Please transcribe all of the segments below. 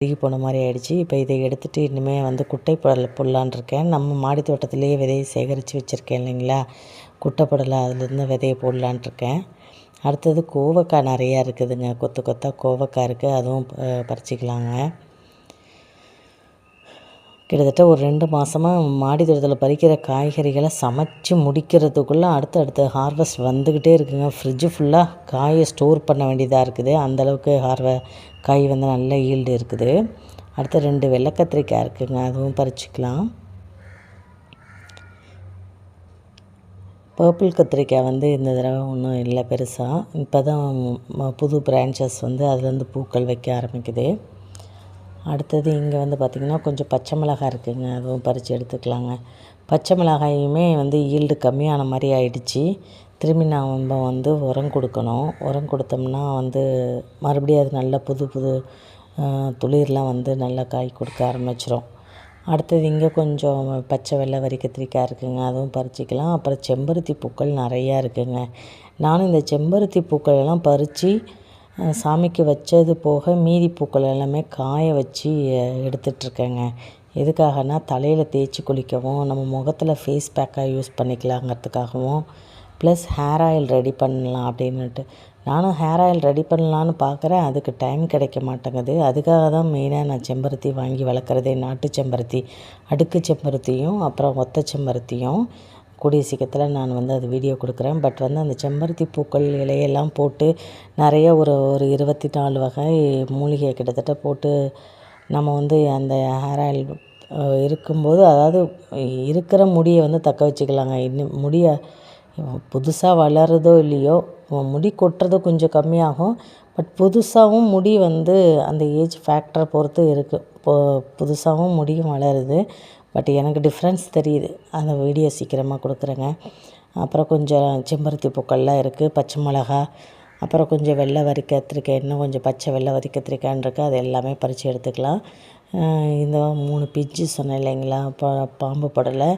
அழுகி போன மாதிரி ஆயிடுச்சு. இப்போ இதை எடுத்துகிட்டு இனிமேல் வந்து குட்டை புடலான் இருக்கேன். நம்ம மாடி தோட்டத்திலேயே விதையை சேகரித்து வச்சுருக்கேன் இல்லைங்களா, குட்டை புடலை அதுலேருந்து விதையை போடலான்ட்ருக்கேன். அடுத்தது கோவக்காய் நிறையா இருக்குதுங்க, கொத்து கொத்தாக கோவக்காய் இருக்குது, அதுவும் பறிச்சிக்கலாங்க. கிட்டத்தட்ட ஒரு 2 மாதமாக மாடி தோட்டத்தில் பறிக்கிற காய்கறிகளை சமைச்சு முடிக்கிறதுக்குள்ளே அடுத்தடுத்த ஹார்வெஸ்ட் வந்துக்கிட்டே இருக்குங்க. ஃப்ரிட்ஜு ஃபுல்லாக காயை ஸ்டோர் பண்ண வேண்டியதாக இருக்குது. அந்தளவுக்கு காய் வந்து நல்ல ஈல்டு இருக்குது. அடுத்து 2 வெள்ளை கத்திரிக்காய் இருக்குதுங்க, அதுவும் பறிச்சிக்கலாம். பர்பிள் கத்திரிக்காய் வந்து இந்த தடவை ஒன்றும் இல்லை பெருசாக. இப்போ தான் புது பிரான்ச்சஸ் வந்து அதுலேருந்து பூக்கள் வைக்க ஆரம்பிக்குது. அடுத்தது இங்கே வந்து பார்த்திங்கன்னா கொஞ்சம் பச்சை மிளகாய் இருக்குதுங்க, அதுவும் பறித்து எடுத்துக்கலாங்க. பச்சை மிளகாயுமே வந்து ஈல்டு கம்மியான மாதிரி ஆயிடுச்சு. திரும்பி நாம் வந்து உரம் கொடுக்கணும். உரம் கொடுத்தோம்னா வந்து மறுபடியும் அது நல்ல புது துளிர்லாம் வந்து நல்லா காய் கொடுக்க ஆரம்பிச்சிடும். அடுத்தது இங்கே கொஞ்சம் பச்சை வெள்ளை வரி கத்திரிக்காய் இருக்குதுங்க, அதுவும் பறிச்சிக்கலாம். அப்புறம் செம்பருத்தி பூக்கள் நிறையா இருக்குதுங்க. நானும் இந்த செம்பருத்தி பூக்கள் எல்லாம் பறித்து சாமிக்கு வச்சது போக மீதி பூக்கள் எல்லாமே காய வச்சு எடுத்துகிட்ருக்கேங்க. எதுக்காகனா தலையில் தேய்ச்சி குளிக்கவும், நம்ம முகத்தில் ஃபேஸ் பேக்காக யூஸ் பண்ணிக்கலாங்கிறதுக்காகவும், ப்ளஸ் ஹேர் ஆயில் ரெடி பண்ணலாம் அப்படின்னுட்டு. நானும் ஹேர் ஆயில் ரெடி பண்ணலான்னு பார்க்குறேன், அதுக்கு டைம் கிடைக்க மாட்டேங்குது. அதுக்காக தான் மெயினாக நான் செம்பருத்தி வாங்கி வளர்க்குறதே. நாட்டு செம்பருத்தி, அடுக்கு செம்பருத்தியும் அப்புறம் ஒத்த செம்பருத்தியும் கூடிய சீக்கிரத்தில் நான் வந்து அது வீடியோ கொடுக்குறேன். பட் வந்து அந்த செம்பருத்தி பூக்கள் இலையெல்லாம் போட்டு நிறைய ஒரு 24 வகை மூலிகை கிட்டத்தட்ட போட்டு நம்ம வந்து அந்த ஹேர் ஆயில் இருக்கும்போது, அதாவது இருக்கிற முடியை வந்து தக்க வச்சுக்கலாங்க. இன்னும் முடியை புதுசாக வளருதோ இல்லையோ, முடி கொட்டுறது கொஞ்சம் கம்மியாகும். பட் புதுசாகவும் முடி வந்து அந்த ஏஜ் ஃபேக்டரை பொறுத்து இருக்குது. புதுசாகவும் முடியும் வளருது. பட் எனக்கு டிஃப்ரென்ஸ் தெரியுது. அந்த வீடியோ சீக்கிரமாக கொடுக்குறேங்க. அப்புறம் கொஞ்சம் செம்பருத்தி பூக்கள்லாம் இருக்குது, பச்சை மிளகா, அப்புறம் கொஞ்சம் வெள்ளை வரி கத்திரிக்காய், இன்னும் கொஞ்சம் பச்சை வெள்ளை வரி கத்திரிக்காய்ன்னு இருக்குது. அது எல்லாமே பறித்து எடுத்துக்கலாம். இந்த 3 பிஞ்சு சொன்னேன் இல்லைங்களா, பாம்பு புடலை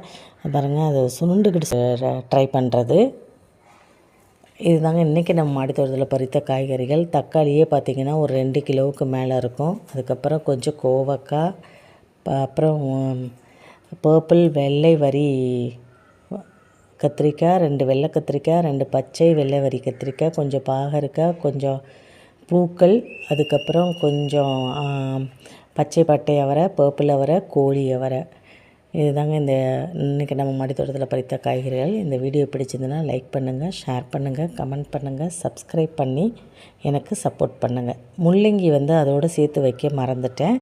பாருங்கள், அது சுருண்டுக்கிட்டு ட்ரை பண்ணுறது. இதுதாங்க இன்றைக்கி நம்ம மாடி தோட்டத்தில் பறித்த காய்கறிகள். தக்காளியே பார்த்திங்கன்னா ஒரு 2 கிலோவுக்கு மேலே இருக்கும். அதுக்கப்புறம் கொஞ்சம் கோவக்காய், அப்புறம் பர்பிள் வெள்ளை வரி கத்திரிக்காய், 2 வெள்ளை கத்திரிக்காய், 2 பச்சை வெள்ளை வரி கத்திரிக்காய், கொஞ்சம் பாகற்காய், கொஞ்சம் பூக்கள், அதுக்கப்புறம் கொஞ்சம் பச்சை பட்டை அவரை, பர்பிள் அவரை, கோழி அவரை. இதுதாங்க இன்றைக்கி நம்ம மாடி தோட்டத்தில் பறித்த காய்கறிகள். இந்த வீடியோ பிடிச்சிருந்துன்னா லைக் பண்ணுங்கள், ஷேர் பண்ணுங்கள், கமெண்ட் பண்ணுங்கள், சப்ஸ்கிரைப் பண்ணி எனக்கு சப்போர்ட் பண்ணுங்கள். முள்ளங்கி வந்து அதோடு சேர்த்து வைக்க மறந்துட்டேன்.